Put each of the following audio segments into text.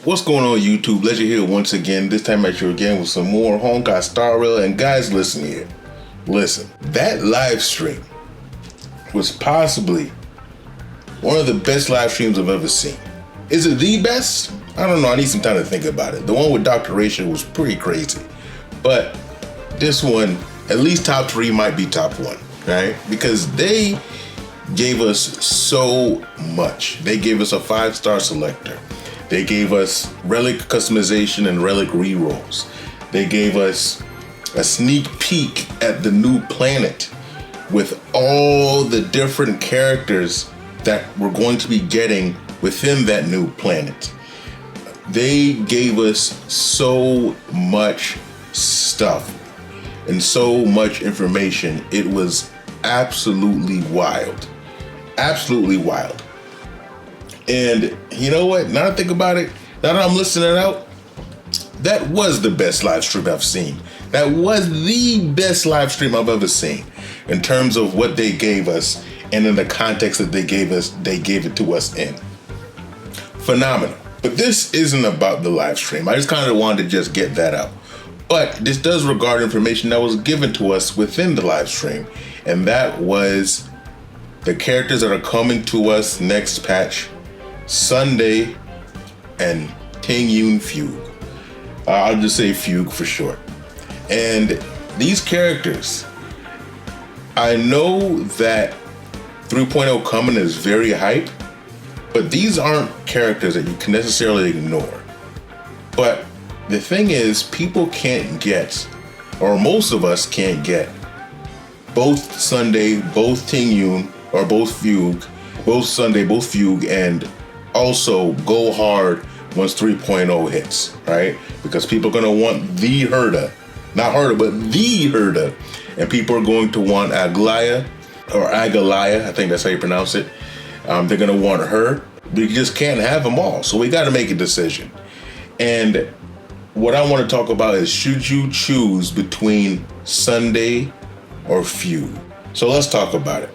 What's going on YouTube? Legend here once again, this time at you again with some more Honkai Star Rail. And guys, listen here. Listen, that live stream was possibly one of the best live streams I've ever seen. Is it the best? I don't know, I need some time to think about it. The one with Dr. Ratio was pretty crazy. But this one, at least top 3 might be top 1, right? Because they gave us so much. They gave us a 5-star selector. They gave us relic customization and relic rerolls. They gave us a sneak peek at the new planet with all the different characters that we're going to be getting within that new planet. They gave us so much stuff and so much information. It was absolutely wild. Absolutely wild. And you know what? Now that I think about it, now that I'm listening out, that was the best live stream I've seen. That was the best live stream I've ever seen in terms of what they gave us and in the context that they gave it to us in. Phenomenal. But this isn't about the live stream. I just kind of wanted to just get that out. But this does regard information that was given to us within the live stream. And that was the characters that are coming to us next patch, Sunday and Tingyun Fugue. I'll just say Fugue for short. And these characters, I know that 3.0 coming is very hype, but these aren't characters that you can necessarily ignore. But the thing is, people can't get, or most of us can't get, both Sunday, both Tingyun, or both Fugue, both Sunday, both Fugue, and also go hard once 3.0 hits, right? Because people are going to want the Herda, not Herda, but the Herda, and people are going to want Aglaya, or Agalaya, I think that's how you pronounce it. They're going to want her. We just can't have them all, so we got to make a decision. And what I want to talk about is, should you choose between Sunday or Fugue? So let's talk about it.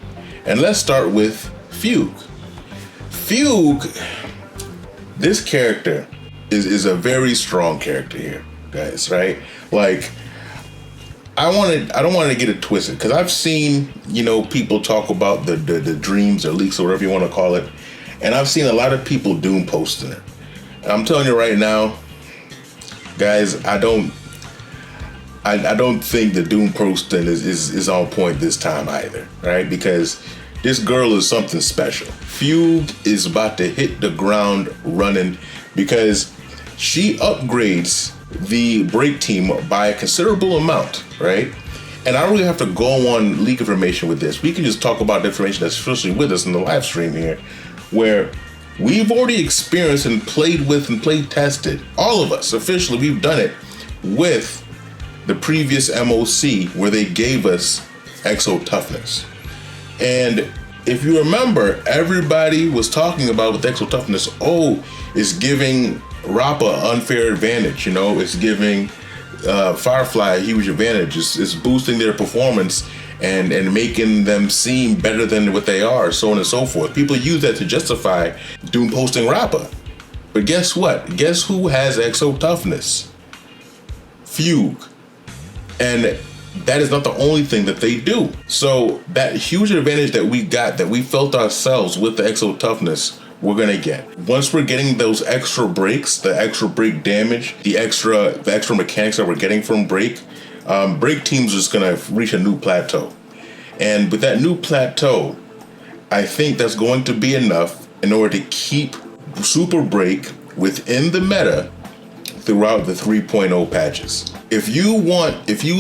And let's start with Fugue. Fugue, this character is a very strong character here, guys, right? Like, I don't want to get it twisted, because I've seen, people talk about the dreams or leaks or whatever you want to call it, and I've seen a lot of people doom posting it. And I'm telling you right now, guys, I don't think the doom posting is on point this time either, right? Because this girl is something special. Fugue is about to hit the ground running because she upgrades the break team by a considerable amount, right? And I don't really have to go on leak information with this. We can just talk about the information that's officially with us in the live stream here, where we've already experienced and played with and play tested, all of us officially, we've done it with the previous MOC where they gave us Exo Toughness. And if you remember, everybody was talking about with Exo Toughness, it's giving Rappa unfair advantage, it's giving Firefly a huge advantage, it's boosting their performance and making them seem better than what they are, so on and so forth. People use that to justify doom posting Rappa. But guess what? Guess who has Exo Toughness? Fugue. And that is not the only thing that they do. So that huge advantage that we got, that we felt ourselves with the Exo Toughness, we're gonna get. Once we're getting those extra breaks, the extra break damage, the extra mechanics that we're getting from break teams is gonna reach a new plateau. And with that new plateau, I think that's going to be enough in order to keep Super Break within the meta throughout the 3.0 patches. If you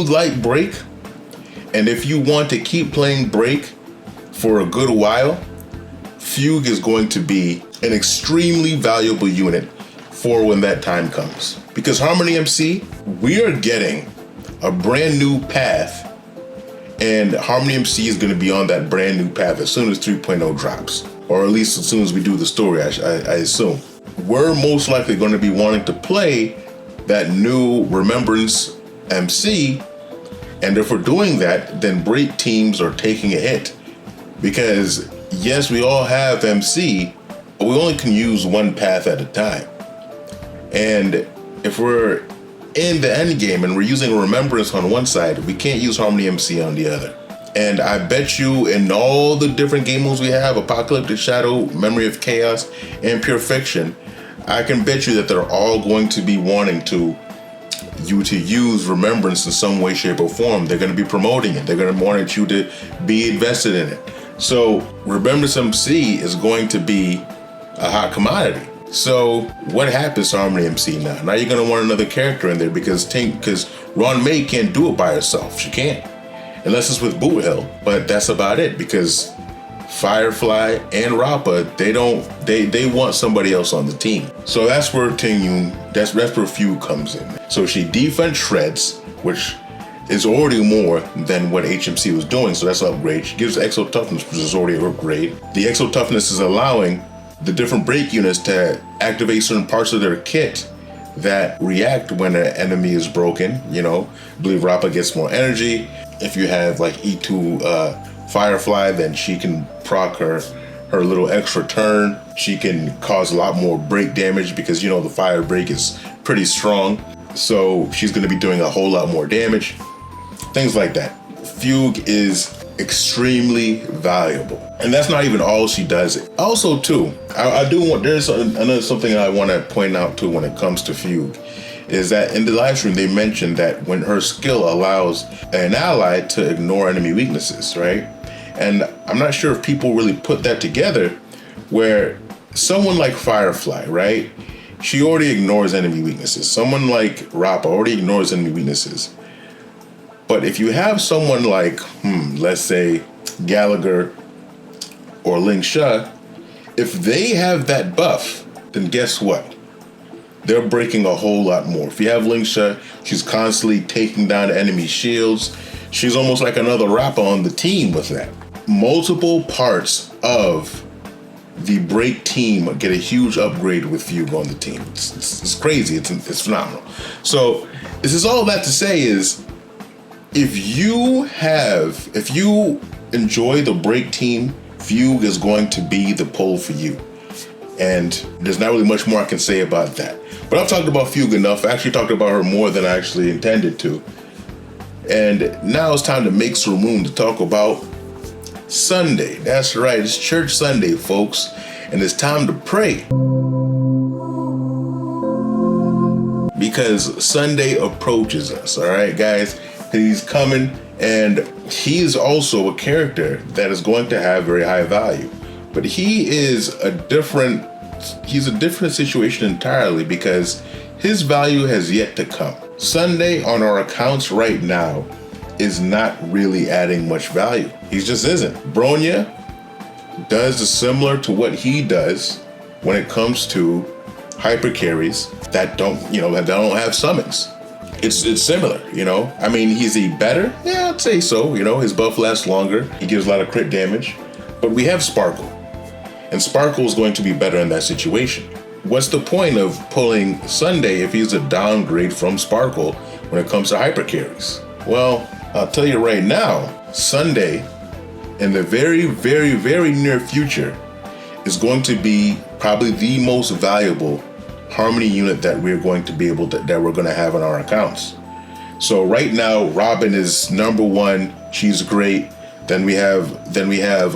like Break, and if you want to keep playing Break for a good while, Fugue is going to be an extremely valuable unit for when that time comes. Because Harmony MC, we are getting a brand new path, and Harmony MC is going to be on that brand new path as soon as 3.0 drops, or at least as soon as we do the story, I assume. We're most likely going to be wanting to play that new Remembrance MC, and if we're doing that, then break teams are taking a hit, because yes, we all have MC, but we only can use one path at a time. And if we're in the end game and we're using Remembrance on one side, we can't use Harmony MC on the other. And I bet you in all the different game modes we have, Apocalyptic Shadow, Memory of Chaos, and Pure Fiction, I can bet you that they're all going to be wanting to use Remembrance in some way, shape, or form. They're going to be promoting it. They're going to want you to be invested in it. So Remembrance MC is going to be a hot commodity. So what happens to Harmony MC now? Now you're going to want another character in there because Ron May can't do it by herself. She can't. Unless it's with Boot Hill. But that's about it, because Firefly and Rappa, they want somebody else on the team. So that's where that's where Fugue comes in. So she defense shreds, which is already more than what HMC was doing, so that's an upgrade. She gives Exo Toughness, which is already an upgrade. The Exo Toughness is allowing the different break units to activate certain parts of their kit that react when an enemy is broken. You know, I believe Rappa gets more energy. If you have like E2 Firefly, then she can proc her little extra turn. She can cause a lot more break damage because, you know, the fire break is pretty strong. So she's going to be doing a whole lot more damage. Things like that. Fugue is extremely valuable. And that's not even all she does. Also, too, there's another something I want to point out, too, when it comes to Fugue, is that in the live stream, they mentioned that when her skill allows an ally to ignore enemy weaknesses, right? And I'm not sure if people really put that together, where someone like Firefly, right? She already ignores enemy weaknesses. Someone like Rappa already ignores enemy weaknesses. But if you have someone like, let's say Gallagher or Ling Sha, if they have that buff, then guess what? They're breaking a whole lot more. If you have Ling Sha, she's constantly taking down enemy shields. She's almost like another Rappa on the team with that. Multiple parts of the break team get a huge upgrade with Fugue on the team. It's crazy. It's phenomenal. So this is all that to say is, if you enjoy the break team, Fugue is going to be the pull for you. And there's not really much more I can say about that. But I've talked about Fugue enough. I actually talked about her more than I actually intended to. And now it's time to make some room to talk about Sunday. That's right, it's Church Sunday, folks. And it's time to pray. Because Sunday approaches us, all right, guys? He's coming, and he's also a character that is going to have very high value. But he's a different situation entirely, because his value has yet to come. Sunday on our accounts right now is not really adding much value. He just isn't. Bronya does similar to what he does when it comes to hyper carries that don't have summons. It's similar, you know. I mean, is he better? Yeah, I'd say so. You know, his buff lasts longer. He gives a lot of crit damage. But we have Sparkle. And Sparkle is going to be better in that situation. What's the point of pulling Sunday if he's a downgrade from Sparkle when it comes to hyper carries? Well, I'll tell you right now, Sunday in the very, very, very near future is going to be probably the most valuable Harmony unit that we're going to have on our accounts. So right now, Robin is number one. She's great. Then we have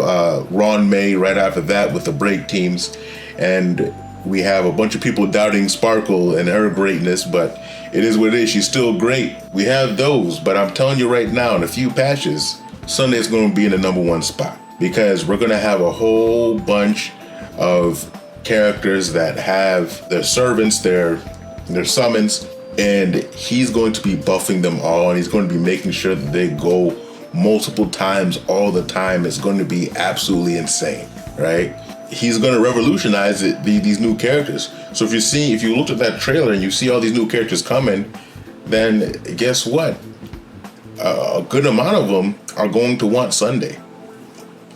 Ron May right after that with the break teams, and we have a bunch of people doubting Sparkle and her greatness, but it is what it is. She's still great. We have those, but I'm telling you right now, in a few patches, Sunday's going to be in the number one spot, because we're going to have a whole bunch of characters that have their servants, their summons, and he's going to be buffing them all, and he's going to be making sure that they go multiple times all the time. It's going to be absolutely insane, right? He's going to revolutionize these new characters. So if you looked at that trailer and you see all these new characters coming, then guess what? A good amount of them are going to want Sunday.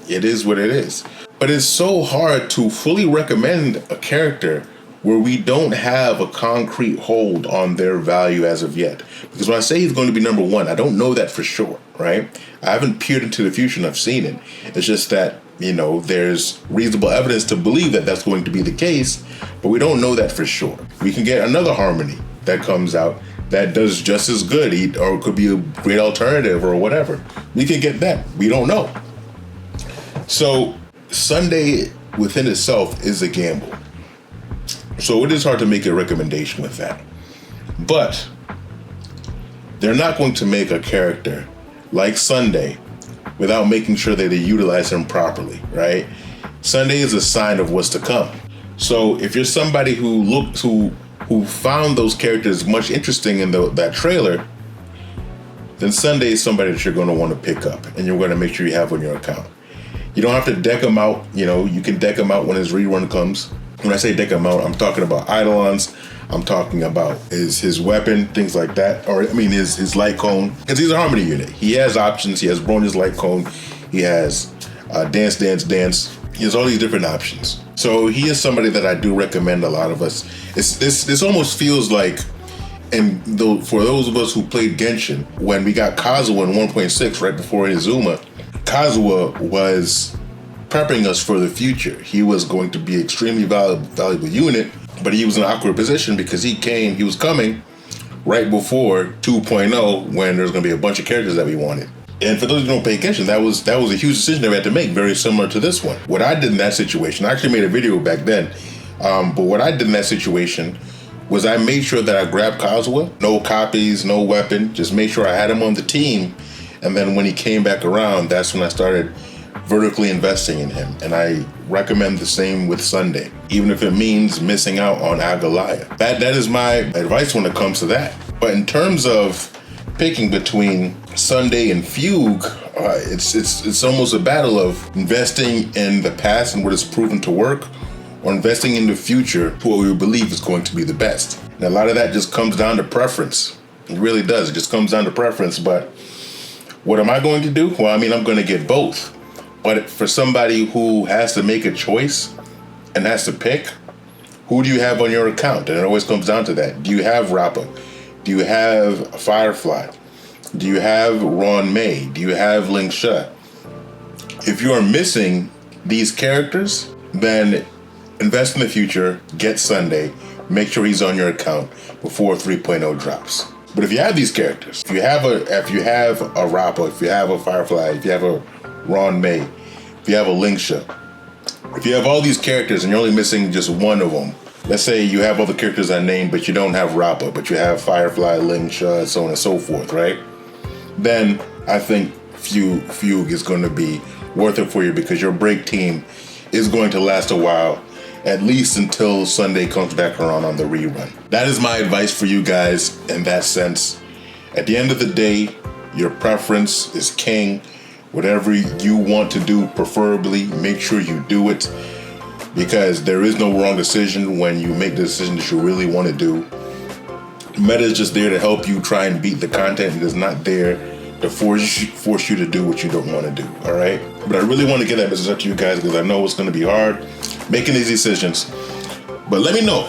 It is what it is. But it's so hard to fully recommend a character where we don't have a concrete hold on their value as of yet. Because when I say he's going to be number one, I don't know that for sure, right? I haven't peered into the future and I've seen it. It's just that, you know, there's reasonable evidence to believe that that's going to be the case, but we don't know that for sure. We can get another Harmony that comes out that does just as good, or it could be a great alternative or whatever. We can get that. We don't know. So Sunday within itself is a gamble. So it is hard to make a recommendation with that. But they're not going to make a character like Sunday without making sure that they utilize him properly, right? Sunday is a sign of what's to come. So if you're somebody who found those characters much interesting in that trailer, then Sunday is somebody that you're going to want to pick up and you're going to make sure you have on your account. You don't have to deck him out. You know, you can deck him out when his rerun comes. When I say deck him out, I'm talking about Eidolons. I'm talking about his weapon, things like that. Or, I mean, his light cone. Because he's a Harmony unit. He has options. He has Bronya's light cone. He has Dance, Dance, Dance. He has all these different options. So he is somebody that I do recommend a lot of us. This almost feels like, and for those of us who played Genshin, when we got Kazuha in 1.6 right before Izuma, Kazuha was prepping us for the future. He was going to be an extremely valuable unit, but he was in an awkward position because he was coming right before 2.0 when there's going to be a bunch of characters that we wanted. And for those who don't pay attention, that was a huge decision that we had to make, very similar to this one. What I did in that situation, I actually made a video back then, but what I did in that situation was I made sure that I grabbed Kazuha, no copies, no weapon, just made sure I had him on the team. And then when he came back around, that's when I started vertically investing in him. And I recommend the same with Sunday, even if it means missing out on Agalaya. That is my advice when it comes to that. But in terms of picking between Sunday and Fugue, it's almost a battle of investing in the past and what has proven to work, or investing in the future to what we believe is going to be the best. And a lot of that just comes down to preference. It really does. It just comes down to preference. But what am I going to do? Well, I mean, I'm going to get both. But for somebody who has to make a choice and has to pick, who do you have on your account? And it always comes down to that. Do you have Rappa? Do you have Firefly? Do you have Ron May? Do you have Ling Sha? If you are missing these characters, then invest in the future, get Sunday, make sure he's on your account before 3.0 drops. But if you have these characters, if you have a Rappa, if you have a Firefly, if you have a Ron May, if you have a Ling Sha, if you have all these characters and you're only missing just one of them, let's say you have all the characters I named, but you don't have Rappa, but you have Firefly, Ling Sha, and so on and so forth, right? Then I think Fugue is going to be worth it for you because your break team is going to last a while, at least until Sunday comes back around on the rerun. That is my advice for you guys in that sense. At the end of the day, your preference is king. Whatever you want to do, preferably, make sure you do it, because there is no wrong decision when you make the decision that you really want to do. Meta is just there to help you try and beat the content. It is not there to force you to do what you don't want to do, all right? But I really want to get that message out to you guys because I know it's going to be hard making these decisions. But let me know.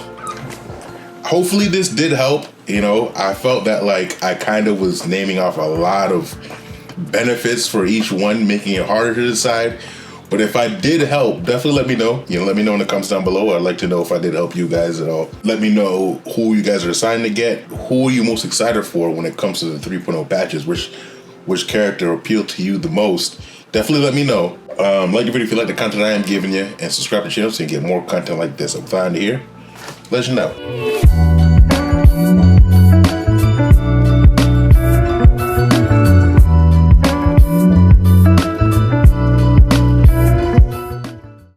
Hopefully this did help. You know, I felt that like I kind of was naming off a lot of benefits for each one, making it harder to decide. But if I did help, definitely let me know. You know, let me know in the comments down below. I'd like to know if I did help you guys at all. Let me know who you guys are deciding to get. Who are you most excited for when it comes to the 3.0 patches? Which character appealed to you the most? Definitely let me know. Like the video if you like the content I am giving you, and subscribe to the channel so you can get more content like this. I'm fine to hear. Let you know.